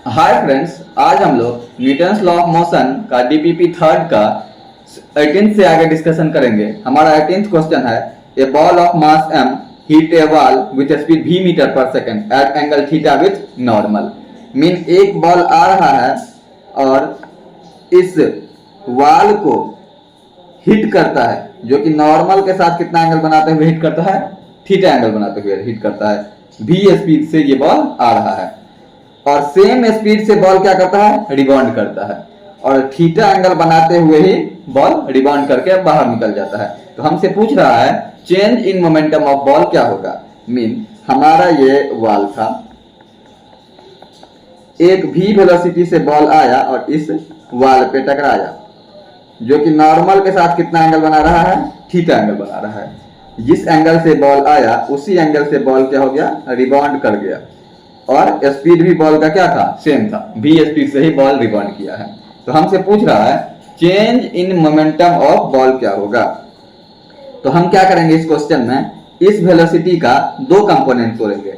Hi friends, आज हम लोग न्यूटन्स लॉ ऑफ मोशन का डीपीपी थर्ड का 18th से आगे डिस्कशन करेंगे। हमारा 18th क्वेश्चन है a ball of mass m hit a wall with speed v meter पर second at angle theta with normal. Mean एक बॉल आ रहा है और इस वॉल को हिट करता है, जो कि नॉर्मल के साथ कितना एंगल बनाते हुए हिट करता है, थीटा एंगल बनाते हुए हिट करता है। v स्पीड से ये बॉल आ रहा है और सेम स्पीड से बॉल क्या करता है, रिबाउंड करता है और थीटा एंगल बनाते हुए ही बॉल रिबाउंड करके बाहर निकल जाता है। तो हमसे पूछ रहा है change in momentum of ball क्या होगा। मीन हमारा ये बॉल था, एक v वेलोसिटी से बॉल आया और इस वॉल पे टकराया, जो कि नॉर्मल के साथ कितना एंगल बना रहा है, थीटा एंगल बना रहा है। जिस एंगल से बॉल आया उसी एंगल से बॉल क्या हो गया, रिबाउंड कर गया और स्पीड भी बॉल का क्या था, सेम था, v स्पीड से ही बॉल रिबाउंड किया है। तो हमसे पूछ रहा है change in momentum of ball क्या होगा। तो हम क्या करेंगे इस क्वेश्चन में, इस वेलोसिटी का दो कंपोनेंट तोड़ेंगे।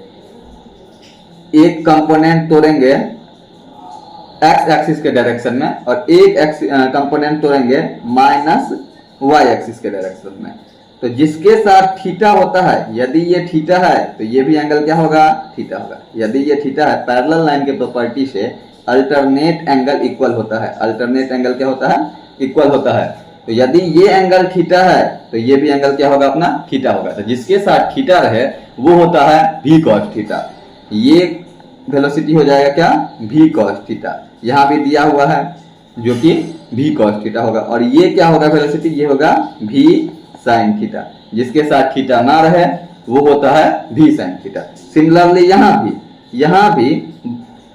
एक कंपोनेंट तोड़ेंगे x एक्सिस के डायरेक्शन में और एक कंपोनेंट तोड़ेंगे माइनस y एक्सिस के डायरेक्शन में। तो जिसके साथ थीटा होता है, यदि ये थीटा है तो ये भी एंगल क्या होगा, थीटा होगा। यदि ये थीटा है, पैरेलल लाइन के प्रॉपर्टी से अल्टरनेट एंगल इक्वल होता है। अल्टरनेट एंगल क्या होता है, इक्वल होता है। तो यदि ये एंगल थीटा है तो ये भी एंगल क्या होगा, अपना थीटा होगा। तो जिसके साथ थीटा रहे वो होता है v cos थीटा। ये वेलोसिटी हो जाएगा क्या, v cos थीटा। यहाँ भी दिया हुआ है जो कि v cos थीटा होगा और ये क्या होगा वेलोसिटी, ये होगा v sin थीटा। जिसके साथ थीटा ना रहे वो होता है v sin थीटा। सिमिलरली यहाँ भी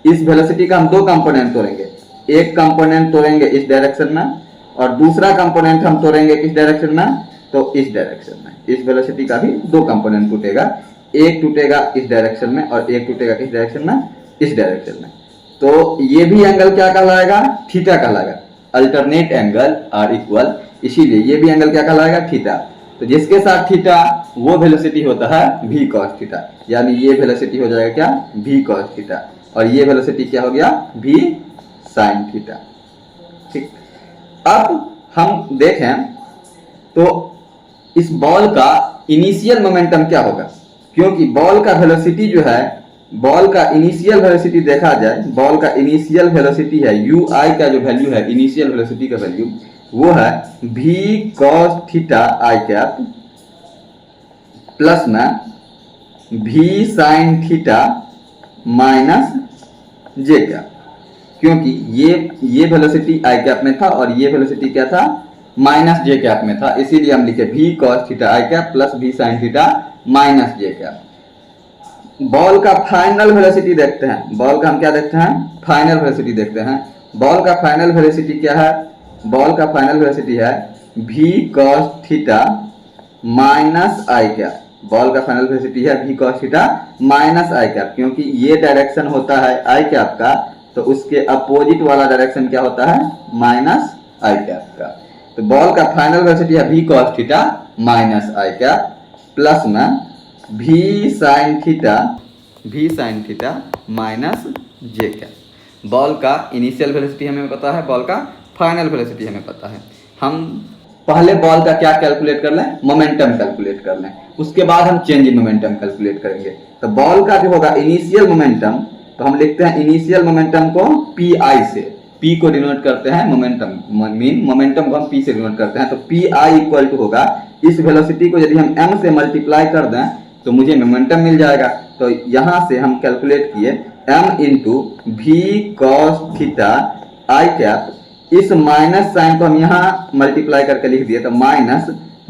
इस वेलोसिटी का हम दो कंपोनेंट तोड़ेंगे। एक कंपोनेंट तोड़ेंगे इस डायरेक्शन में और दूसरा कंपोनेंट हम तोड़ेंगे किस डायरेक्शन में, तो इस डायरेक्शन में। इस वेलोसिटी का भी दो कंपोनेंट टूटेगा, एक टूटेगा इस डायरेक्शन में और एक टूटेगा किस डायरेक्शन में, इस डायरेक्शन में। तो ये भी एंगल क्या कहलाएगा, थीटा कहलाएगा। अल्टरनेट एंगल आर इक्वल, इसीलिए ये भी एंगल क्या कहलाएगा, थीटा। तो जिसके साथ थीटा वो वेलोसिटी होता है v cos थीटा, यानी ये वेलोसिटी हो जाएगा क्या, v cos थीटा और ये वेलोसिटी क्या हो गया, v sin थीटा। ठीक, अब हम देखें तो इस बॉल का इनिशियल मोमेंटम क्या होगा, क्योंकि बॉल का वेलोसिटी जो है, बॉल का इनिशियल वेलोसिटी देखा जाए, बॉल का इनिशियल वेलोसिटी है ui का जो वैल्यू है, इनिशियल वेलोसिटी का वैल्यू वो है v cos theta I cap plus में v sin theta minus j cap. क्योंकि ये वेलोसिटी आई कैप में था और ये वेलोसिटी क्या था, माइनस j कैप में था, इसीलिए हम लिखे v cos theta I cap plus v sin theta minus j cap. Ball का फाइनल वेलोसिटी देखते हैं, बॉल का हम क्या देखते हैं, फाइनल वेलोसिटी देखते हैं। बॉल का फाइनल वेलोसिटी क्या है, बॉल का फाइनल वेलोसिटी है v cos थीटा माइनस आई कैप। बॉल का फाइनल वेलोसिटी है v cos थीटा माइनस आई कैप, क्योंकि ये डायरेक्शन होता है आई कैप का, तो उसके अपोजिट वाला डायरेक्शन क्या होता है, माइनस आई कैप का। तो बॉल का फाइनल वेलोसिटी है v cos थीटा माइनस आई कैप प्लस में v sin theta minus j cap. Ball का इनिशियल वेलोसिटी हमें पता है, बॉल का फाइनल वेलोसिटी हमें पता है। हम पहले बॉल का क्या कैलकुलेट कर लें, मोमेंटम कैलकुलेट कर लें, उसके बाद हम चेंज इन मोमेंटम कैलकुलेट करेंगे। तो बॉल का जो होगा इनिशियल मोमेंटम, तो हम लिखते हैं इनिशियल मोमेंटम को pi से, p को डिनोट करते हैं मोमेंटम, मीन मोमेंटम को हम p से डिनोट करते हैं। तो pi इक्वल टू होगा, इस वेलोसिटी को यदि हम m से मल्टीप्लाई कर दें तो मुझे मोमेंटम मिल जाएगा। तो यहां से हम कैलकुलेट किए m into v cos theta I cap, इस माइनस साइन को हम यहां मल्टीप्लाई करके लिख दिए, तो minus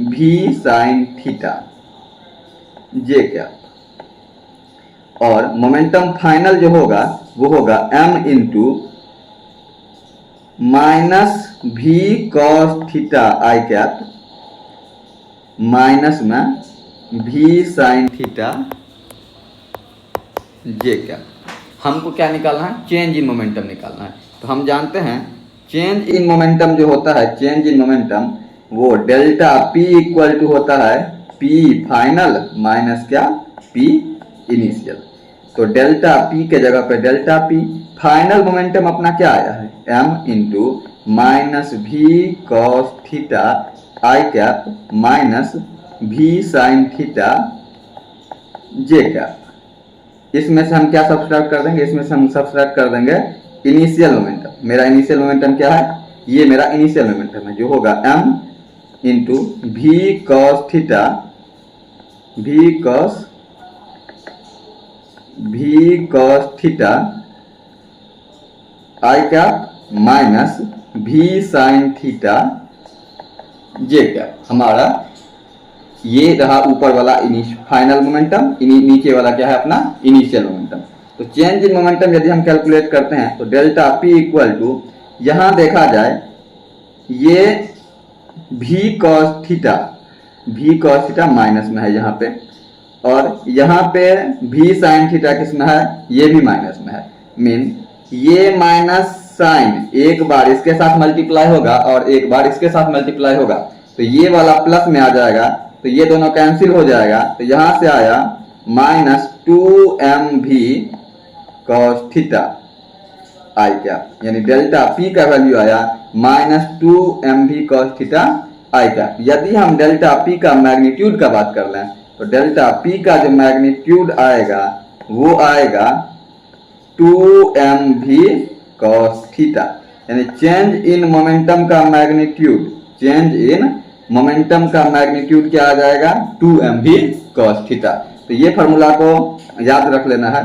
v sin theta j cap. और मोमेंटम फाइनल जो होगा वो होगा m into minus v cos theta I cap minus में v sin theta j cap. हमको क्या निकालना है, चेंज इन मोमेंटम निकालना है। तो हम जानते हैं चेंज इन मोमेंटम जो होता है, चेंज इन मोमेंटम वो डेल्टा p इक्वल टू होता है p फाइनल माइनस क्या, p इनिशियल। तो डेल्टा p के जगह पे डेल्टा p, फाइनल मोमेंटम अपना क्या आया है, m इंटू माइनस भी cos theta I cap minus भी साइन थीटा जे कैप। इसमें से हम क्या सब्सट्रैक्ट कर देंगे, इसमें से हम सब्सट्रैक्ट कर देंगे इनिशियल मोमेंटम। मेरा इनिशियल मोमेंटम क्या है, ये मेरा इनिशियल मोमेंटम है, जो होगा m इंटू भी कॉस थीटा भी cos theta I cap minus भी साइन थीटा जे कैप। हमारा ये रहा ऊपर वाला फाइनल मोमेंटम, नीचे वाला क्या है अपना इनिशियल मोमेंटम। तो चेंज इन मोमेंटम यदि हम कैलकुलेट करते हैं तो डेल्टा पी इक्वल टू, यहां देखा जाए ये भी कॉस थीटा माइनस में है यहाँ पे, और यहाँ पे भी साइन थीटा किस में है, ये भी माइनस में है। मीन ये माइनस साइन एक बार इसके साथ मल्टीप्लाई होगा और एक बार इसके साथ मल्टीप्लाई होगा, तो ये वाला प्लस में आ जाएगा, तो ये दोनों कैंसिल हो जाएगा। तो यहां से आया माइनस 2m भी कॉस थीटा आई कैप, यानी डेल्टा पी का वैल्यू आया माइनस 2m भी कॉस थीटा आई कैप। यदि हम डेल्टा पी का मैग्नीट्यूड का बात कर लें तो डेल्टा पी का जो मैग्नीट्यूड आएगा वो आएगा 2m भी कॉस थीटा, यानी चेंज इन मोमेंटम का मैग्नीट्यूड, चेंज इन मोमेंटम का मैग्नीट्यूड क्या आ जाएगा, 2m भी कॉस थीटा। तो ये फार्मूला को याद रख लेना है,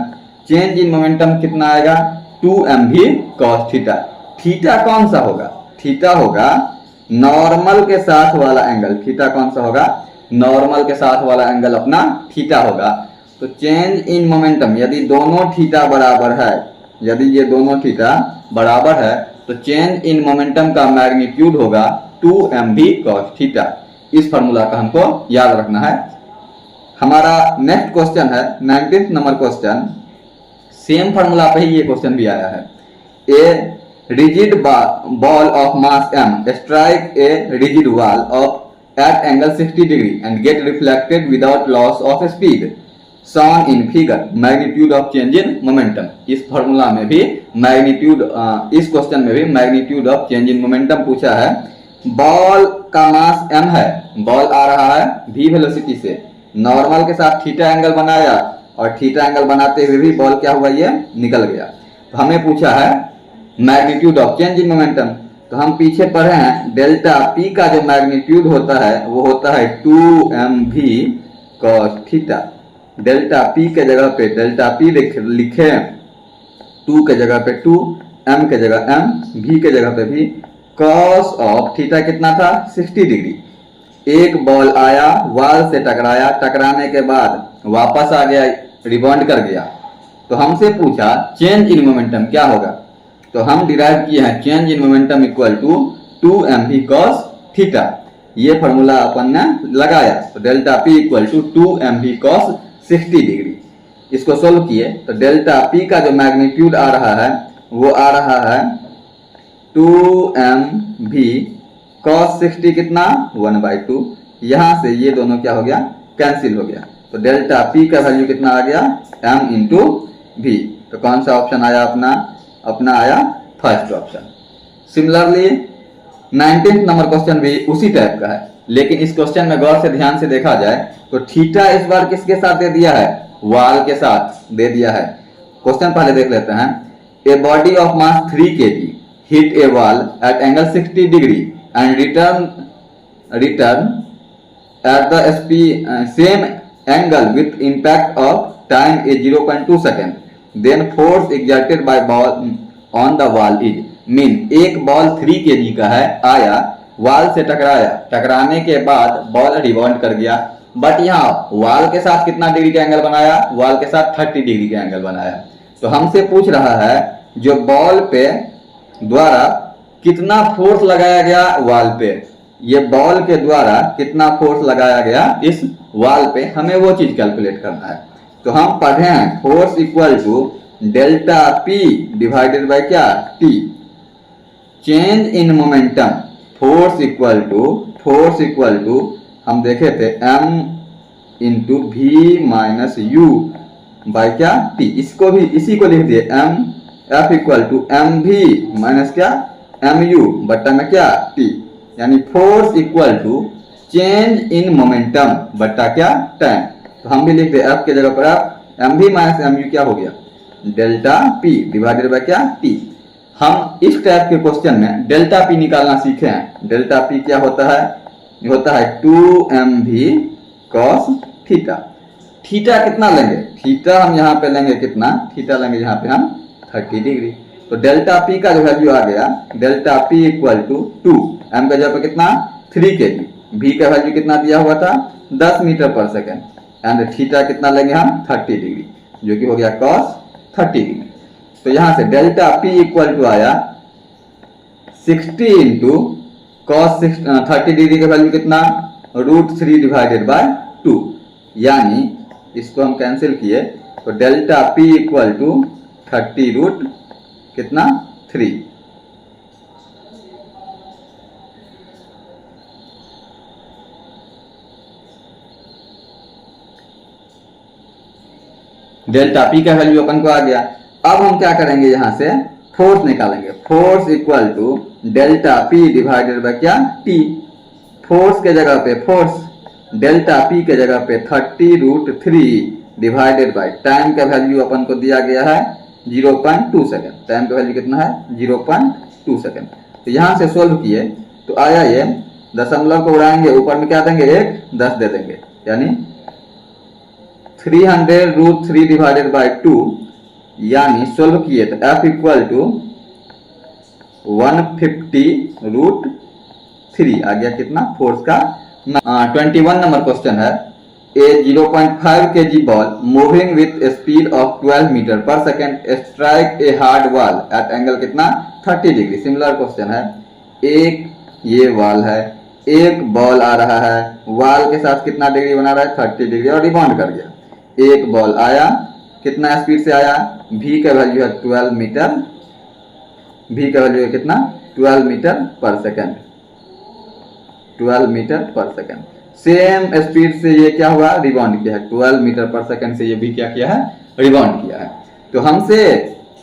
चेंज इन मोमेंटम कितना आएगा, 2m भी कॉस थीटा। थीटा कौन सा होगा, थीटा होगा नॉर्मल के साथ वाला एंगल। थीटा कौन सा होगा, नॉर्मल के साथ वाला एंगल अपना थीटा होगा। तो चेंज इन मोमेंटम यदि दोनों थीटा बराबर है, यदि ये दोनों थीटा बराबर है तो चेंज इन मोमेंटम का मैग्नीट्यूड होगा 2m भी कॉस थीटा। इस फार्मूला का हमको याद रखना है। हमारा नेक्स्ट क्वेश्चन है 19th number question, same formula पे ही ये क्वेश्चन भी आया है। A rigid ball of mass m strike a rigid wall of at angle 60 degree and get reflected without loss of speed shown in figure, magnitude of change in momentum। इस formula में भी magnitude, इस question में भी magnitude of change in momentum पूछा है। Ball का मास m है, बॉल आ रहा है v वेलोसिटी से, नॉर्मल के साथ थीटा एंगल बनाया और थीटा एंगल बनाते हुए भी बॉल क्या हुआ, ये निकल गया। तो हमें पूछा है magnitude of change in momentum. तो हम पीछे पढ़े हैं डेल्टा पी का जो मैग्नीट्यूड होता है वो होता है 2m भी कॉस थीटा। डेल्टा पी के जगह पे डेल्टा पी लिखे, 2 के जगह पे 2, m के जगह m, v के जगह पे भी, कॉस ऑफ थीटा कितना था 60 डिग्री। एक बॉल आया, वॉल से टकराया, टकराने के बाद वापस आ गया, रिबाउंड कर गया। तो हमसे पूछा चेंज इन मोमेंटम क्या होगा, तो हम डिराइव किए हैं change in momentum equal to 2m भी कॉस थीटा। ये फार्मूला अपन ने लगाया, तो delta p equal to 2m भी कॉस 60 डिग्री। इसको सोल्व किए तो डेल्टा पी का जो मैग्नीट्यूड आ रहा है वो आ रहा है 2m भी कॉस 60 कितना 1/2। यहां से ये दोनों क्या हो गया, कैंसिल हो गया। तो डेल्टा पी का वैल्यू कितना आ गया, m इंटू भी। तो कौन सा ऑप्शन आया अपना आया first option. Similarly 19th number question भी उसी टाइप का है, लेकिन इस क्वेश्चन में गौर से ध्यान से देखा जाए तो थीटा इस बार किसके साथ दे दिया है, वॉल के साथ दे दिया है। क्वेश्चन पहले देख लेते हैं। A body of mass 3 kg hit a wall at angle 60 degree and return at the same angle with impact of time a 0.2 second, then force exerted by ball on the wall is. Mean एक ball 3 kg का है, आया wall से टकराया, टकराने के बाद ball rebound कर गया, बट यहाँ वॉल के साथ कितना डिग्री का एंगल बनाया, वॉल के साथ 30 डिग्री का एंगल बनाया। तो हमसे पूछ रहा है जो बॉल पे द्वारा कितना फोर्स लगाया गया वॉल पे, ये बॉल के द्वारा कितना फोर्स लगाया गया इस वॉल पे, हमें वो चीज कैलकुलेट करना है। तो हम पढ़े हैं force equal to delta P divided by क्या, T. Change in momentum force equal to हम देखे थे m into V minus U by क्या, टी। इसको भी इसी को लिख दिए m F equal to M भी माइनस क्या एम यू बट्टा में क्या टी, यानी force equal to change in momentum बट्टा क्या टाइम। तो हम भी लिखते हैं F के जगह पर F एम भी माइनस एम यू क्या हो गया डेल्टा पी डिवाइडेड बाय क्या टी। हम इस टाइप के क्वेश्चन में डेल्टा पी निकालना सीखे हैं। डेल्टा पी क्या होता है, ये होता है 2mv cos थीटा। थीटा कितना लेंगे, थीटा हम यहाँ पे लेंगे कितना, थीटा लेंगे यहाँ पे हम 30 डिग्री। तो डेल्टा पी का जो वैल्यू आ गया delta p equal to 2 m का जगह पे कितना 3 kg, भी का वैल्यू कितना दिया हुआ था 10 मीटर पर सेकेंड, एंड थीटा कितना लेंगे हम 30 डिग्री जो कि हो गया cos 30 डिग्री। तो यहां से डेल्टा पी इक्वल टू आया 60 इंटू cos 30 डिग्री का वैल्यू कितना √3 डिवाइडेड बाय 2, यानी इसको हम कैंसिल किए तो delta p equal to 30 root कितना 3। डेल्टा पी का वैल्यू अपन को आ गया। अब हम क्या करेंगे, यहां से फोर्स निकालेंगे। Force equal to delta P divided by क्या टी। फोर्स के जगह पे फोर्स डेल्टा पी के जगह पे 30√3 डिवाइडेड बाय टाइम का वैल्यू अपन को दिया गया है 0.2 सेकेंड। टाइम का वैल्यू कितना है 0.2 सेकेंड। तो यहां से सोल्व किए तो आया ये दशमलव को उड़ाएंगे ऊपर में क्या देंगे 1 10 दे देंगे, यानी 300√3 डिवाइडेड बाय 2, यानी सोल्व किए तो F इक्वल टू 150√3 आ गया कितना फोर्स का। 21 नंबर क्वेश्चन है, a 0.5 kg ball moving with speed of 12 meter पर second strike a hard wall at angle कितना 30 डिग्री। सिमिलर क्वेश्चन है, एक ये वॉल है, एक बॉल आ रहा है, वॉल के साथ कितना डिग्री बना रहा है 30 डिग्री और रिबाउंड कर गया। एक बॉल आया कितना स्पीड से आया, v का वैल्यू है 12 मीटर, v का वैल्यू है कितना 12 मीटर पर सेकेंड, 12 मीटर पर सेकेंड। सेम स्पीड से ये क्या हुआ रिबाउंड किया है, 12 मीटर पर सेकेंड से ये भी क्या किया है रिबाउंड किया है। तो हमसे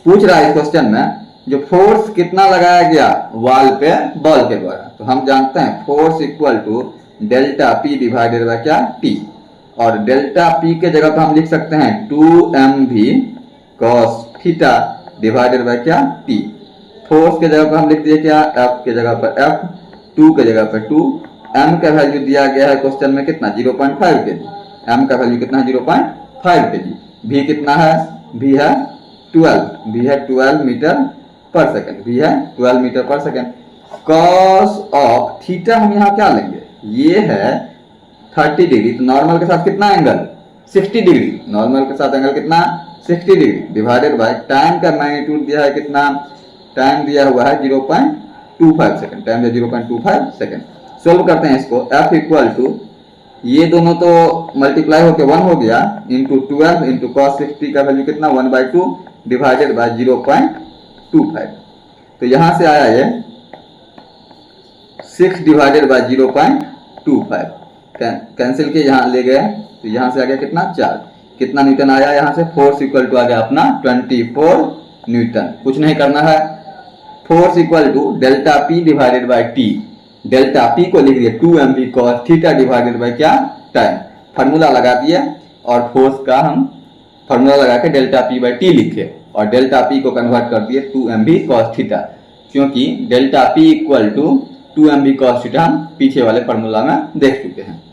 पूछ रहा है इस क्वेश्चन में जो फोर्स कितना लगाया गया वॉल पे बॉल के द्वारा। तो हम जानते हैं force equal to delta P divided by क्या टी, और डेल्टा पी के जगह पर हम लिख सकते हैं 2mv cos theta divided by क्या टी। फोर्स के जगह पर हम लिख दिए क्या F के जगह पर F, 2 के जगह पर 2, m का वैल्यू दिया गया है क्वेश्चन में कितना 0.5 kg, m का वैल्यू कितना है 0.5 kg, v कितना है v है 12 मीटर पर सेकेंड, v है 12 मीटर पर सेकेंड। cos ऑफ थीटा हम यहाँ क्या लेंगे, ये है 30 डिग्री, तो नॉर्मल के साथ कितना एंगल 60 डिग्री, नॉर्मल के साथ एंगल कितना 60 डिग्री डिवाइडेड बाय टाइम का मैग्नीट्यूड दिया है कितना, टाइम दिया हुआ है 0.25 सेकंड, टाइम दिया 0.25 सेकंड। सोल्व करते हैं इसको, F इक्वल टू ये दोनों तो मल्टीप्लाई होकर 1 हो गया इंटू 12 इंटू cos 60 का वैल्यू कितना 1/2 डिवाइडेड बाय 0.25। तो यहां से आया ये 6 डिवाइडेड बाय 0.25, कैंसिल के यहाँ ले गए तो यहाँ से आ गया कितना 4, कितना न्यूटन आया, यहाँ से फोर्स इक्वल टू आ गया अपना 24 न्यूटन। कुछ नहीं करना है, force equal to delta P divided by t, delta p को लिख दिए 2mv cos theta divided by क्या टाइम, फार्मूला लगा दिए और फोर्स का हम फार्मूला लगा के डेल्टा पी बाय टी लिखे और डेल्टा पी को कन्वर्ट कर दिए 2mv cos थीटा, क्योंकि delta p equal to 2mv cos theta हम पीछे वाले फार्मूला में देख चुके हैं।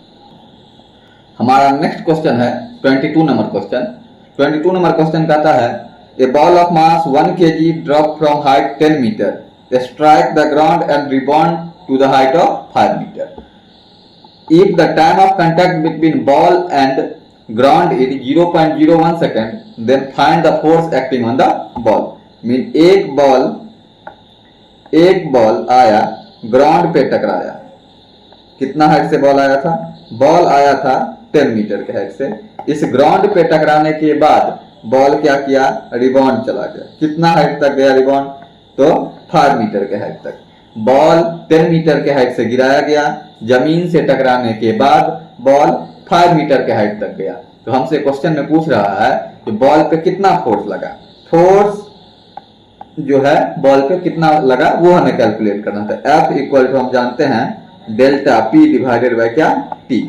हमारा नेक्स्ट क्वेश्चन है 22 नंबर क्वेश्चन। 22 नंबर क्वेश्चन कहता है a ball of mass 1 kg drop from height 10 meter strike the ground and rebound to the height of 5 meter. If the time of contact between ball and ground is 0.01 second, then find the force acting on the ball. Mean एक ball आया ground पे टकराया, कितना height से ball आया था, ball आया था 10 मीटर के हाइट से। इस ग्राउंड पे टकराने के बाद बॉल क्या किया रिबाउंड चला गया, कितना हाइट तक गया रिबाउंड, तो 5 मीटर के हाइट तक। बॉल 10 मीटर के हाइट से गिराया गया, जमीन से टकराने के बाद बॉल 5 मीटर के हाइट तक गया। तो हमसे क्वेश्चन में पूछ रहा है कि बॉल पे कितना फोर्स लगा। फोर्स जो है बॉल पे कितना लगा वो हमें कैलकुलेट करना था। F इक्वल टू हम जानते हैं डेल्टा P डिवाइडेड बाय क्या T।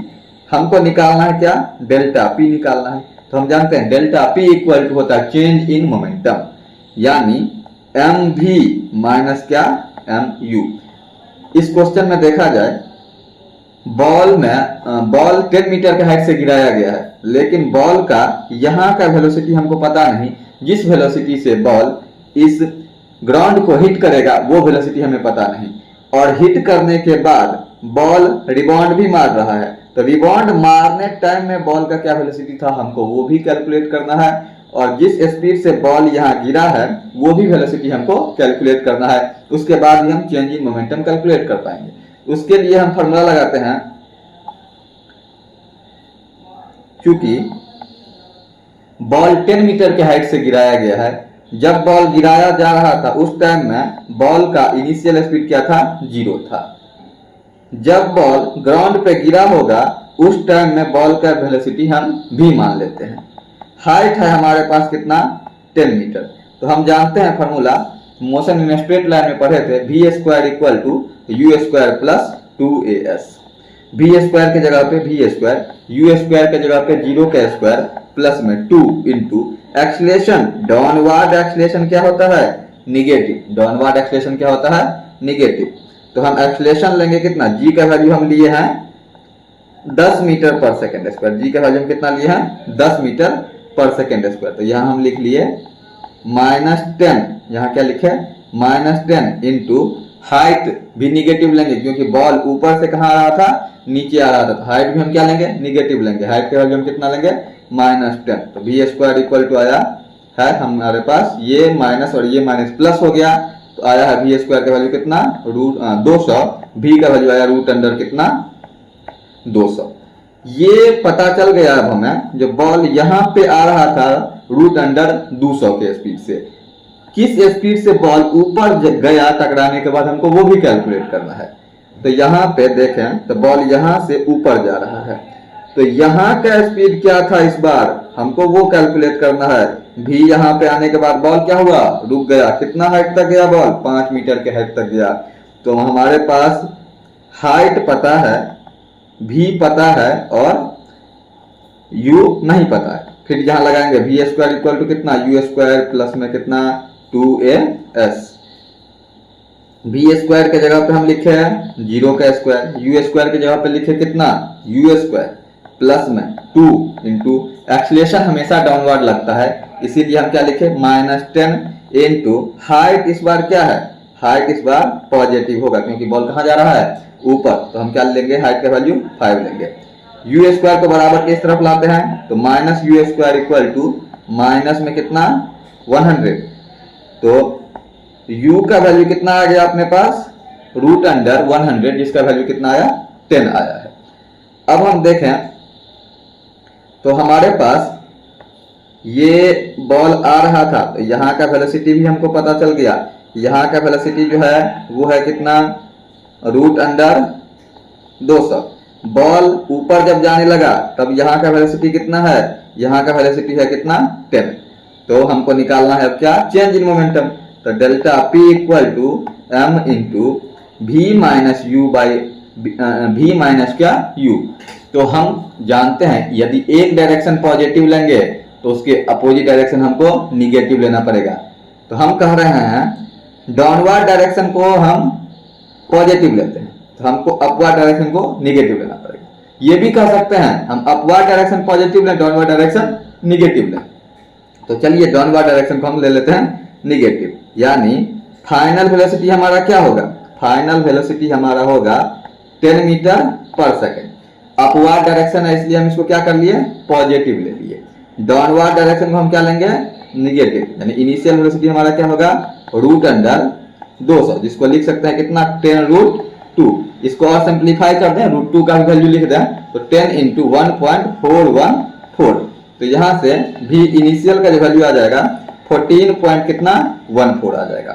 हमको निकालना है क्या डेल्टा P निकालना है। तो हम जानते हैं डेल्टा P इक्वल टू होता है चेंज इन मोमेंटम, यानी mv माइनस क्या mu। इस क्वेश्चन में देखा जाए बॉल 10 मीटर के हाइट से गिराया गया है, लेकिन बॉल का यहाँ का वेलोसिटी हमको पता नहीं। जिस वेलोसिटी से बॉल इस ग्राउंड को हिट करेगा वो वेलोसिटी हमें पता नहीं, और हिट करने के बाद बॉल रिबाउंड भी मार रहा है, तो रिबाउंड मारने टाइम में बॉल का क्या वेलोसिटी था हमको वो भी कैलकुलेट करना है, और जिस स्पीड से बॉल यहाँ गिरा है वो भी वेलोसिटी हमको कैलकुलेट करना है। उसके बाद ही हम चेंज इन मोमेंटम कैलकुलेट कर पाएंगे। उसके लिए हम फॉर्मूला लगाते हैं, क्योंकि बॉल 10 मीटर के हाइट से गिराया गया है, जब बॉल गिराया जा रहा था उस टाइम में बॉल का इनिशियल स्पीड क्या था 0 था। जब बॉल ग्राउंड पे गिरा होगा उस टाइम में बॉल का वेलोसिटी हम v मान लेते हैं। हाइट है हमारे पास कितना 10 मीटर। तो हम जानते हैं formula, motion in straight line में पढ़े थे, v square equal to u square plus 2as। V square के जगह पे वी स्क्वायर, यू स्क्वायर के जगह पे 0 का स्क्वायर प्लस में 2 इंटू एक्सीलरेशन। डाउनवर्ड एक्सीलरेशन क्या होता है निगेटिव। डाउनवर्ड एक्सीलरेशन क्या होता है निगेटिव। तो हम एक्सीलरेशन लेंगे कितना, g का वैल्यू हम लिए हैं 10 मीटर पर सेकेंड स्क्वायर। g का वैल्यू हम कितना लिए हैं 10 मीटर पर सेकेंड स्क्वायर। तो यहाँ हम लिख लिए -10, यहाँ क्या लिखे -10 इंटू हाइट भी निगेटिव लेंगे, क्योंकि बॉल ऊपर से कहाँ आ रहा था नीचे आ रहा था, तो हाइट भी हम क्या लेंगे निगेटिव लेंगे। हाइट का वैल्यू हम कितना लेंगे -10। तो वी स्क्वायर इक्वल टू आया है हमारे पास ये माइनस और ये माइनस प्लस हो गया, तो आया है वी स्क्वायर का वैल्यू कितना √200। v का वैल्यू आया √अंडर कितना 200। ये पता चल गया अब हमें जब बॉल यहाँ पे आ रहा था √अंडर 200 के स्पीड से, किस स्पीड से बॉल ऊपर गया टकराने के बाद हमको वो भी कैलकुलेट करना है। तो यहाँ पे देखें तो बॉल यहाँ से ऊपर जा रहा है, तो यहाँ का स्पीड क्या था इस बार हमको वो कैलकुलेट करना है। भी यहाँ पे आने के बाद बॉल क्या हुआ रुक गया, कितना हाइट तक गया बॉल 5 मीटर के हाइट तक गया। तो हमारे पास हाइट पता है, भी पता है और u नहीं पता है। फिर यहाँ लगाएंगे वी स्क्वायर इक्वल टू कितना यू स्क्वायर प्लस में कितना 2as। वी स्क्वायर के जगह पे हम लिखे हैं 0 का स्क्वायर, यू स्क्वायर के जगह पे लिखे कितना यू स्क्वायर प्लस में 2 इंटू एक्सीलरेशन हमेशा डाउनवर्ड लगता है, इसीलिए हम क्या लिखे -10 इंटू हाइट इस बार क्या है, हाइट इस बार पॉजिटिव होगा क्योंकि बॉल कहाँ जा रहा है ऊपर, तो हम क्या लेंगे हाइट का वैल्यू 5 लेंगे। यू स्क्वायर को बराबर किस तरफ लाते हैं तो minus u square equal to minus में कितना 100। तो u का वैल्यू कितना आ गया अपने पास √अंडर 100, जिसका वैल्यू कितना आया 10 आया है। अब हम देखें तो हमारे पास ये बॉल आ रहा था, तो यहाँ का वेलोसिटी भी हमको पता चल गया। यहाँ का वेलोसिटी जो है वो है कितना √अंडर 200। बॉल ऊपर जब जाने लगा तब यहाँ का वेलोसिटी कितना है, यहाँ का वेलोसिटी है कितना 10। तो हमको निकालना है अब क्या चेंज इन मोमेंटम। तो delta p equal to m into v minus u by v minus क्या u। तो हम जानते हैं यदि एक डायरेक्शन पॉजिटिव लेंगे तो उसके अपोजिट डायरेक्शन हमको निगेटिव लेना पड़ेगा। तो हम कह रहे हैं डाउनवर्ड डायरेक्शन को हम पॉजिटिव लेते हैं तो हमको अपवर्ड डायरेक्शन को निगेटिव लेना पड़ेगा। ये भी कह सकते हैं हम अपवर्ड डायरेक्शन पॉजिटिव लें, डाउनवर्ड डायरेक्शन निगेटिव लें। तो चलिए डाउनवर्ड डायरेक्शन को हम ले लेते हैं निगेटिव, यानी फाइनल वेलोसिटी हमारा क्या होगा, फाइनल वेलोसिटी हमारा होगा 10 मीटर पर सेकेंड। अपवर्ड डायरेक्शन है इसलिए हम इसको क्या कर लिए पॉजिटिव ले लिए। डाउनवर्ड डायरेक्शन को हम क्या लेंगे निगेटिव, यानी इनिशियल वेलोसिटी हमारा क्या होगा √अंडर 200, जिसको लिख सकते हैं कितना 10√2। इसको और सिंप्लीफाई कर दें √2 का वैल्यू लिख दें तो 10 इंटू 1.414। तो यहाँ से भी इनिशियल का जो वैल्यू आ जाएगा 14 पॉइंट कितना 14 आ जाएगा।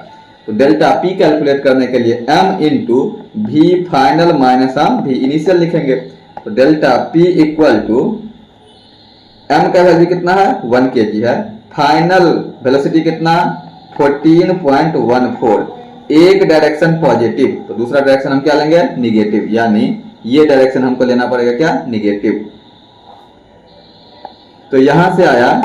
तो डेल्टा p कैलकुलेट करने के लिए m into v final minus हम वी इनिशियल लिखेंगे। तो delta p equal to m का वैल्यू कितना है 1 kg है, फाइनल वेलोसिटी कितना 14.14, एक डायरेक्शन पॉजिटिव, तो दूसरा डायरेक्शन हम क्या लेंगे, निगेटिव, यानी ये डायरेक्शन हमको लेना पड़ेगा क्या, निगेटिव। तो यहां से आया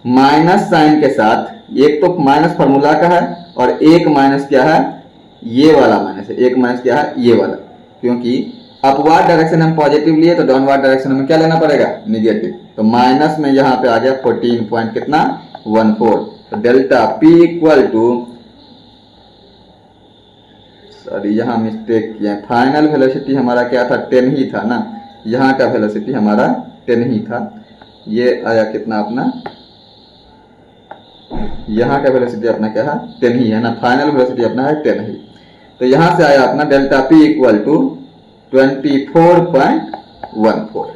माइनस साइन के साथ, एक तो माइनस फॉर्मूला का है और एक माइनस क्या है, ये वाला माइनस है, एक माइनस क्या है, ये वाला, क्योंकि अपवार्ड डायरेक्शन हम पॉजिटिव लिए तो डाउनवर्ड डायरेक्शन हमें क्या लेना पड़ेगा, निगेटिव। तो माइनस में यहाँ पे आ गया 14 पॉइंट कितना 14, तो delta p equal to, sorry यहाँ मिस्टेक किया, फाइनल वेलोसिटी हमारा क्या था, 10 ही था ना, यहाँ का वेलोसिटी हमारा 10 ही था, ये आया कितना अपना, यहाँ का वेलोसिटी अपना क्या है, 10 ही है ना, फाइनल वेलोसिटी अपना है 10 ही। तो यहाँ से आया अपना डेल्टा पी इक्वल टू 24.14।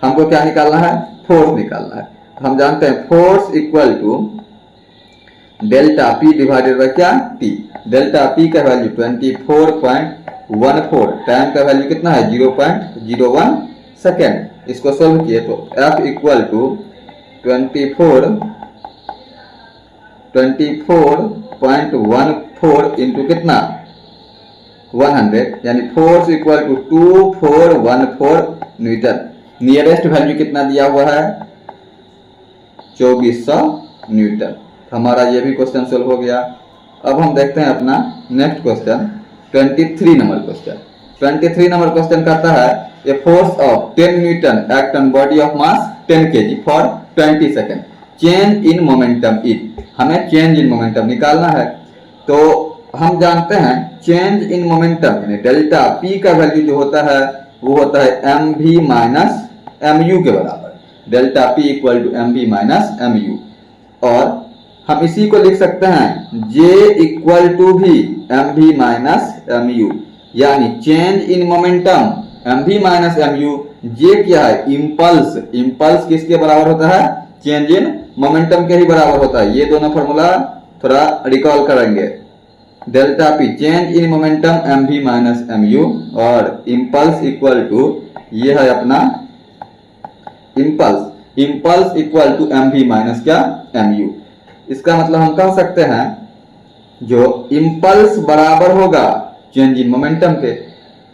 हमको क्या निकालना है, फोर्स निकालना है। तो हम जानते हैं force equal to delta P divided by क्या, टी। डेल्टा पी का वैल्यू 24.14, टाइम का वैल्यू कितना है 0.01 सेकेंड। इसको सोल्व किए तो F इक्वल टू 24.14 इंटू कितना 100, यानी force equal to 2414 newton. Nearest value कितना दिया हुआ है 2400 न्यूटन। हमारा ये भी क्वेश्चन सोल्व हो गया। अब हम देखते हैं अपना next question 23 number question. 23 number question कहता है a force of 10 newton act on body of mass 10 kg for 20 second, change in momentum it. हमें चेंज इन मोमेंटम निकालना है। तो हम जानते हैं चेंज इन मोमेंटम यानी डेल्टा पी का वैल्यू जो होता है वो होता है m we minus M u के बराबर। Delta p equal to m we minus M you, और हम इसी को लिख सकते हैं जे इक्वल टू भी M we minus M U, यानी change in momentum M we minus M U. J क्या है, इम्पल्स। इम्पल्स किसके बराबर होता है, चेंज इन मोमेंटम के ही बराबर होता है। ये दोनों फॉर्मूला थोड़ा रिकॉल करेंगे। Delta p change in momentum M we minus M you, और इम्पल्स इक्वल टू ये है अपना impulse. Impulse equal to m we minus क्या एम यू। इसका मतलब हम कह सकते हैं जो इम्पल्स बराबर होगा चेंज इन मोमेंटम के,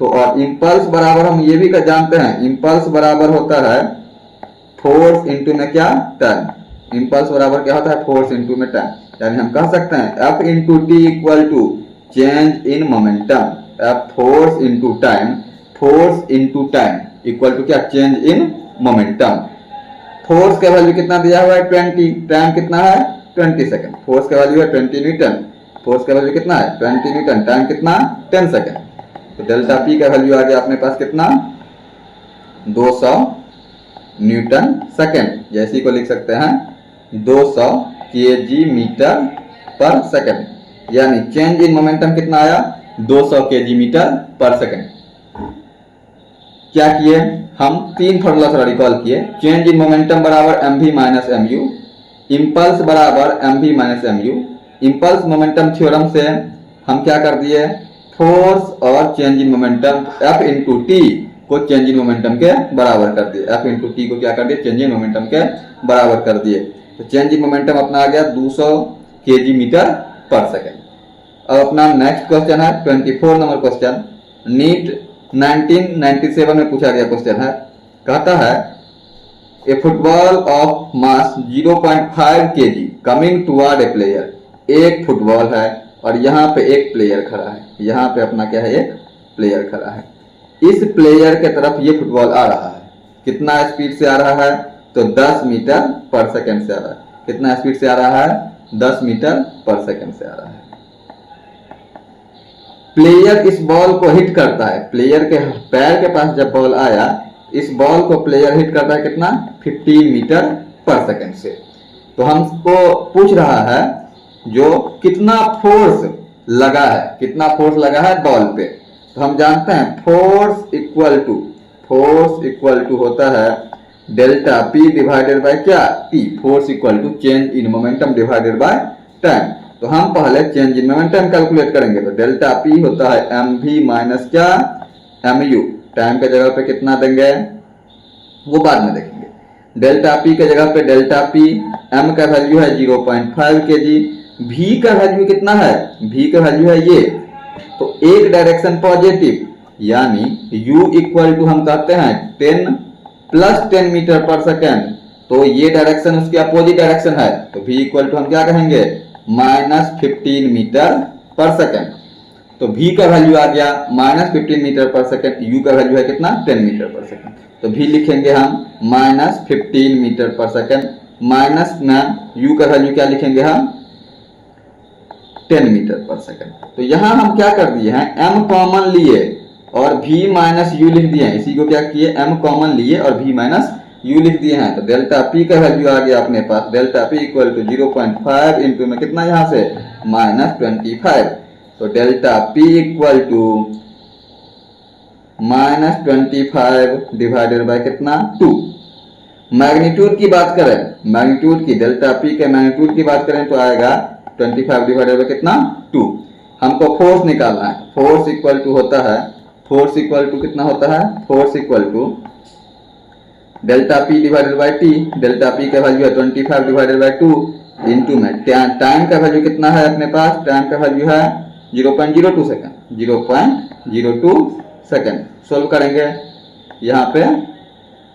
तो और इम्पल्स बराबर हम ये भी जानते हैं इम्पल्स बराबर होता है फोर्स इंटू में क्या टाइम। इम्पल्स बराबर क्या होता है, फोर्स इंटू में टाइम। यानी हम कह सकते हैं F into t equal to change in momentum, F force into time, force into time equal to क्या चेंज इन मोमेंटम। फोर्स का वैल्यू कितना दिया हुआ है 20, टाइम कितना है 20 सेकेंड। फोर्स का वैल्यू है 20 न्यूटन, फोर्स का वैल्यू कितना है 20 न्यूटन, टाइम कितना 10 सेकेंड। तो डेल्टा पी का वैल्यू आ गया अपने पास कितना 200 न्यूटन सेकेंड। जैसे को लिख सकते हैं 200 kg मीटर पर सेकेंड, यानी चेंज इन मोमेंटम कितना आया 200 kg मीटर पर सेकेंड। क्या किए हम, तीन फॉर्मूला थोड़ा रिकॉल किए। चेंज इन मोमेंटम बराबर M we minus M U, impulse बराबर M we minus M U. Impulse momentum theorem से हम क्या कर दिए, फोर्स और change in momentum F into T को चेंज इन मोमेंटम के बराबर कर दिए। F इंटू टी को क्या कर दिए, चेंज इन मोमेंटम के बराबर कर दिए। तो चेंज इन मोमेंटम अपना आ गया 200 kg मीटर पर सेकेंड। अब अपना नेक्स्ट क्वेश्चन है 24 नंबर क्वेश्चन। नीट 1997 में पूछा गया क्वेश्चन है। कहता है a football of mass 0.5 kg coming toward a player. एक फुटबॉल है और यहाँ पे एक प्लेयर खड़ा है, यहाँ पे अपना क्या है एक प्लेयर खड़ा है। इस प्लेयर के तरफ ये फुटबॉल आ रहा है, कितना स्पीड से आ रहा है, तो 10 मीटर पर सेकेंड से आ रहा है। कितना स्पीड से आ रहा है 10 मीटर पर सेकेंड से आ रहा है। प्लेयर इस बॉल को हिट करता है, प्लेयर के पैर के पास जब बॉल आया, इस बॉल को प्लेयर हिट करता है कितना 15 मीटर पर सेकेंड से। तो हमको पूछ रहा है जो कितना फोर्स लगा है, कितना फोर्स लगा है बॉल पे। तो हम जानते हैं फोर्स इक्वल टू होता है डेल्टा पी डिवाइडेड बाय क्या t. Force equal to change in momentum divided by time. तो हम पहले चेंज इन मोमेंटम कैलकुलेट करेंगे। तो डेल्टा पी होता है एम वी माइनस क्या एम यू। टाइम के जगह पे कितना देंगे वो बाद में देखेंगे। डेल्टा पी के जगह पे डेल्टा पी, एम का वैल्यू है 0.5 kg, v का वैल्यू कितना है, v का वैल्यू है ये, तो एक डायरेक्शन पॉजिटिव यानी u इक्वल टू हम कहते हैं 10 प्लस 10 मीटर पर सेकेंड, तो ये डायरेक्शन उसकी अपोजिट डायरेक्शन है, तो v इक्वल टू हम क्या कहेंगे -15 मीटर पर सेकेंड। तो v का वैल्यू आ गया -15 मीटर पर सेकेंड, u का वैल्यू है कितना 10 मीटर पर सेकेंड, तो v लिखेंगे हम -15 मीटर पर सेकेंड, माइनस में u का वैल्यू क्या लिखेंगे हम 10 मीटर पर सेकेंड। तो यहां हम क्या कर दिए हैं, m कॉमन लिए और v माइनस u लिख दिए हैं, इसी को क्या किए m कॉमन लिए और v माइनस u लिख दिए हैं, तो डेल्टा p का वैल्यू आ गया अपने पास, delta p equal to 0.5 into में कितना यहां से -25, तो delta p equal to -25 divided by कितना 2। मैग्नीट्यूड की बात करें, मैग्नीट्यूड की डेल्टा p के मैग्नीट्यूड की बात करें तो आएगा 25 डिवाइडेड बाय कितना 2। हमको फोर्स निकालना है, फोर्स इक्वल टू होता है, फोर्स इक्वल टू कितना होता है, force equal to delta p divided by t, delta p का वैल्यू है 25 डिवाइडेड बाय 2 इंटू में टाइम का वैल्यू कितना है अपने पास, टाइम का वैल्यू है 0.02 सेकेंड, 0.02 सेकेंड। सोल्व करेंगे, यहाँ पे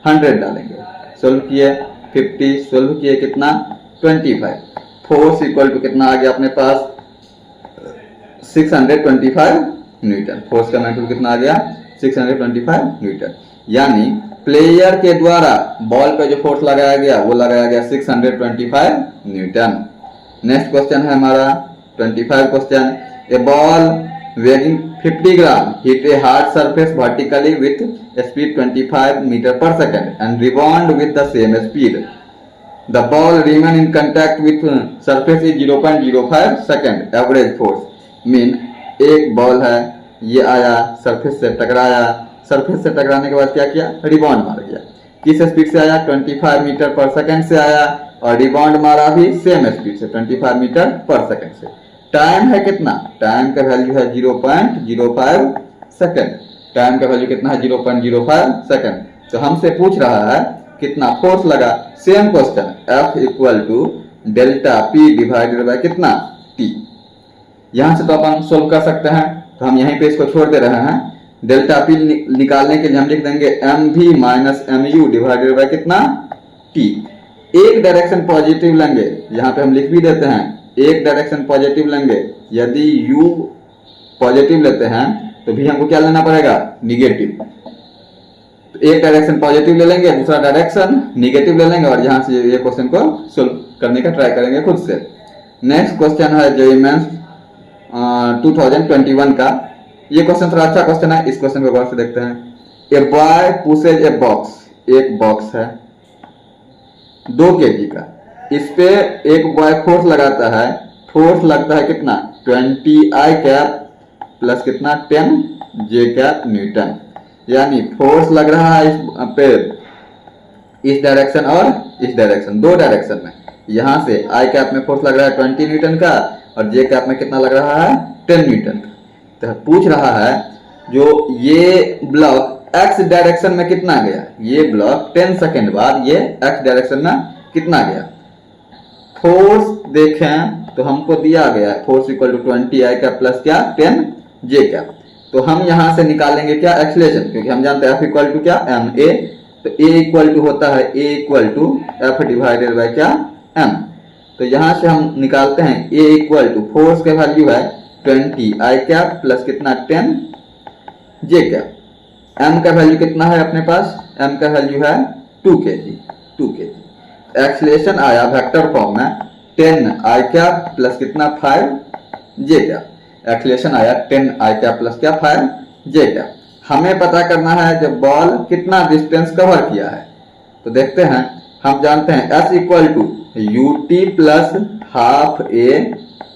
100 डालेंगे, सोल्व किए 50, सोल्व किए कितना 25, फोर्स इक्वल टू कितना आ गया अपने पास 625 न्यूटन, फोर्स का मैग्नीट्यूड कितना आ गया 625 न्यूटन, यानी प्लेयर के द्वारा बॉल पे जो फोर्स लगाया गया वो लगाया गया 625 न्यूटन। नेक्स्ट क्वेश्चन है हमारा 25 question, A ball weighing 50 gram hit a hard surface vertically with speed 25 meter per second and rebound with the same speed. The ball remain in contact with surface is 0.05 second. Average force mean एक ball है, ये आया surface से टकराया, surface से टकराने के बाद क्या किया, रिबाउंड मार गया, किस स्पीड से आया 25 मीटर पर सेकंड से आया, और रिबाउंड मारा भी सेम स्पीड से 25 मीटर पर सेकंड से। टाइम है कितना, टाइम का वैल्यू है 0.05 सेकंड, टाइम का वैल्यू कितना है 0.05 सेकंड। तो हमसे पूछ रहा है कितना फोर्स लगा, same question, F equal to delta P divided by कितना T। यहां से तो अपन सोल्व कर सकते हैं, तो हम यहीं पे इसको छोड़ दे रहे हैं, डेल्टा P निकालने के लिए हम लिख देंगे mv minus mu divided by कितना T। एक डायरेक्शन पॉजिटिव लेंगे, यहाँ पे हम लिख भी देते हैं, एक डायरेक्शन पॉजिटिव लेंगे, यदि u पॉजिटिव लेते हैं तो भी हमको क्या लेना पड़ेगा निगेटिव, तो एक डायरेक्शन पॉजिटिव ले लेंगे, दूसरा डायरेक्शन निगेटिव ले लेंगे, और यहां से ये क्वेश्चन को सोल्व करने का ट्राई करेंगे खुद से। नेक्स्ट क्वेश्चन है जेईई मेंस 2021 का, ये क्वेश्चन थोड़ा अच्छा क्वेश्चन है, इस क्वेश्चन को गौर से देखते हैं। A boy pushes a box, एक बॉक्स है 2 kg का, इस पे एक बॉय फोर्स लगाता है, फोर्स लगता है कितना 20 I कैप प्लस कितना 10 J कैप न्यूटन, यानी फोर्स लग रहा है इस पे इस डायरेक्शन और इस डायरेक्शन, दो डायरेक्शन में। यहां से I कैप में फोर्स लग रहा है 20 न्यूटन का और J कैप में कितना लग रहा है 10 न्यूटन का। तो पूछ रहा है जो ये ब्लॉक x डायरेक्शन में कितना गया, ये ब्लॉक 10 सेकेंड बाद ये x डायरेक्शन में कितना गया। फोर्स देखें तो हमको दिया गया है force equal to 20 I cap plus क्या 10 J कैप, तो हम यहां से निकालेंगे क्या एक्सीलरेशन, क्योंकि हम जानते हैं F इक्वल टू क्या ma, तो A इक्वल टू होता है A equal to F divided by क्या m। तो यहां से हम निकालते हैं A इक्वल टू फोर्स का वैल्यू है 20 I कैप प्लस कितना 10 J कैप, m का वैल्यू कितना है अपने पास, m का वैल्यू है 2 kg। एक्सीलरेशन आया वेक्टर फॉर्म में 10 I कैप प्लस कितना 5 J कैप, एक्सीलरेशन आया 10 I कैप प्लस क्या 5 J कैप। हमें पता करना है जब बॉल कितना डिस्टेंस कवर किया है, तो देखते हैं, हम जानते हैं S equal to ut plus half a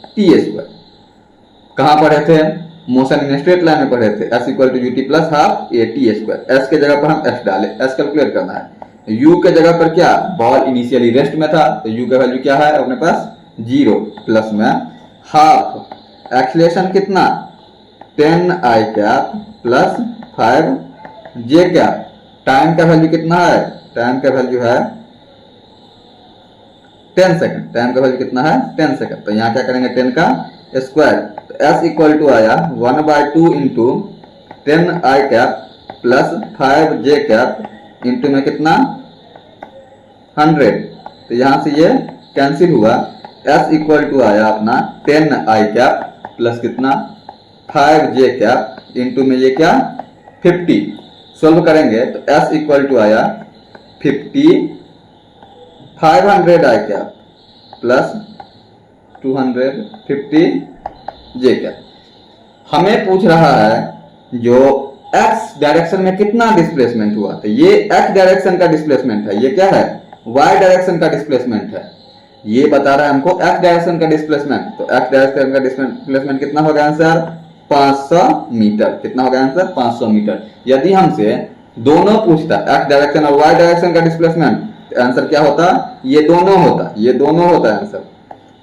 t square, कहाँ पढ़े थे, मोशन इन स्ट्रेट लाइन में पढ़े थे, S equal to ut plus half a t square. S के जगह पर हम S डाले, S कैलकुलेट करना है, u के जगह पर क्या बॉल इनिशियली रेस्ट में था, तो u का वैल्यू क्या है अपने पास 0 प्लस में हाफ, एक्सीलरेशन कितना 10 I cap plus 5 J cap, time का वैल्यू कितना है, टाइम का वैल्यू है 10 सेकंड, टाइम का वैल्यू कितना है 10 सेकंड। तो यहाँ क्या करेंगे 10 का स्क्वायर, तो एस इक्वल टू आया 1/2 इंटू 10 आई कैप प्लस 5 जे कैप इंटू में कितना 100। तो यहाँ से ये कैंसिल हुआ, एस इक्वल टू आया अपना 10 आई कैप प्लस कितना 5 जे कैप इंटू में ये क्या 50। सोल्व करेंगे तो एस इक्वल टू आया 50 500 आई कैप प्लस 250 जे कैप। हमें पूछ रहा है जो एक्स डायरेक्शन में कितना डिस्प्लेसमेंट हुआ, तो ये एक्स डायरेक्शन का डिस्प्लेसमेंट है, ये क्या है वाई डायरेक्शन का डिस्प्लेसमेंट है। ये बता रहा है हमको एक्स डायरेक्शन का डिस्प्लेसमेंट, तो एक्स डायरेक्शन का डिस्प्लेसमेंट कितना होगा आंसर 500 मीटर। कितना होगा आंसर 500 मीटर। यदि हमसे दोनों पूछता एक्स डायरेक्शन और वाई डायरेक्शन का डिस्प्लेसमेंट, तो आंसर क्या होता ये दोनों होता, ये दोनों होता है आंसर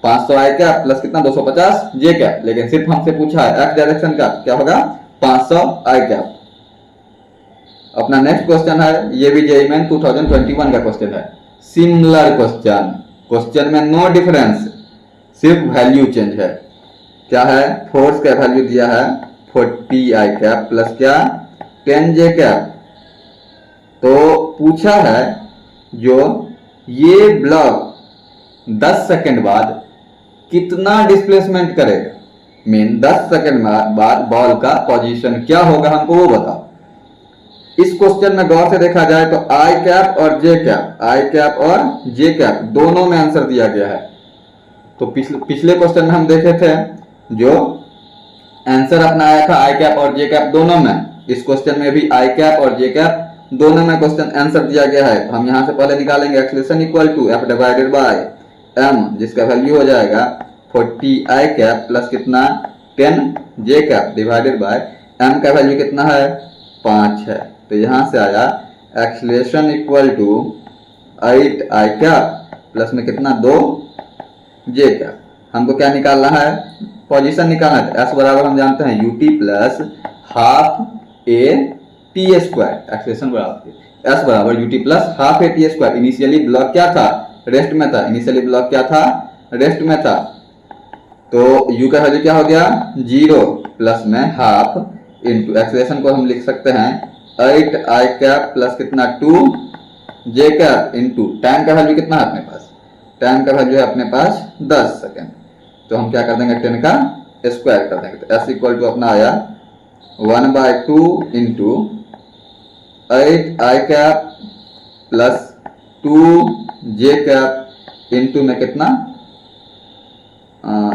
500 आई कैप प्लस कितना 250 जे कैप। लेकिन सिर्फ हमसे पूछा है एक्स डायरेक्शन का, क्या होगा 500 आई कैप। अपना नेक्स्ट क्वेश्चन है, ये भी जेईई मेन 2021 का क्वेश्चन है, सिमिलर क्वेश्चन। क्वेश्चन में नो डिफरेंस, सिर्फ वैल्यू चेंज है। क्या है फोर्स का वैल्यू दिया है 40 आई कैप प्लस क्या 10 जे कैप। तो पूछा है जो ये ब्लॉक 10 सेकंड बाद कितना डिस्प्लेसमेंट करेगा, मीन 10 सेकंड बाद बॉल का पोजीशन क्या होगा हमको वो बताओ। इस क्वेश्चन में गौर से देखा जाए तो आई कैप और जे कैप, आई कैप और जे कैप दोनों में आंसर दिया गया है। तो पिछले क्वेश्चन में हम देखे थे जो आंसर अपना आया था आई कैप और जे कैप दोनों में, इस क्वेश्चन में भी आई कैप और जे कैप दोनों में क्वेश्चन आंसर दिया गया है। हम यहां से पहले निकालेंगे acceleration equal to f divided by m, जिसका वैल्यू हो जाएगा 40 आई कैप प्लस कितना 10 j cap divided by m का वैल्यू कितना है 5 है। तो यहां से आया acceleration equal to 8 i cap plus में कितना 2 जे कैप। हमको क्या निकालना है पोजीशन निकालना है। एस बराबर हम जानते हैं UT plus half A T square, acceleration बराबर एस बराबर UT plus half A T square. Initially block क्या था रेस्ट में था, इनिशियली ब्लॉक क्या था रेस्ट में था। तो u का वैल्यू क्या हो गया 0 प्लस में हाफ इंटू एक्सेलरेशन को हम लिख सकते हैं 8 आई कैप प्लस कितना 2 जे कैप इंटू टाइम का वैल्यू कितना है अपने पास, टाइम का वैल्यू है अपने पास 10 सेकेंड। तो हम क्या कर देंगे 10 का स्क्वायर कर देंगे। तो एस इक्वल टू अपना आया 1/2 into 8 i cap plus 2 J cap into में कितना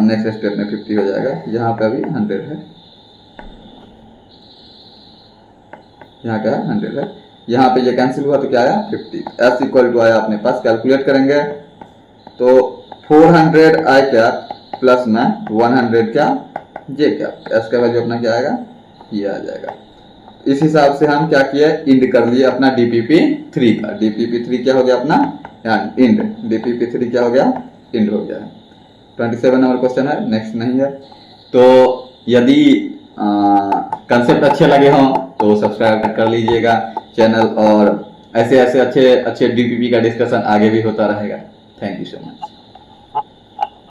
नेक्स्ट स्टेप में 50 हो जाएगा, यहाँ पे अभी 100 है, यहाँ क्या है 100 है, यहाँ पे ये कैंसिल हुआ तो क्या आया 50। एस इक्वल टू आया अपने पास, कैलकुलेट करेंगे तो 400 आई कैप प्लस में 100 क्या जे कैप। एस का वैल्यू अपना क्या आएगा ये आ जाएगा। इस हिसाब से हम क्या किए इंड कर लिए अपना DPP3 का। DPP3 क्या हो गया अपना इंड, DPP3 क्या हो गया इंड हो गया है। 27 नंबर क्वेश्चन है, नेक्स्ट नहीं है। तो यदि कंसेप्ट अच्छे लगे हों तो सब्सक्राइब कर लीजिएगा चैनल, और ऐसे ऐसे अच्छे DPP का डिस्कशन आगे भी होता रहेगा। Thank you so much.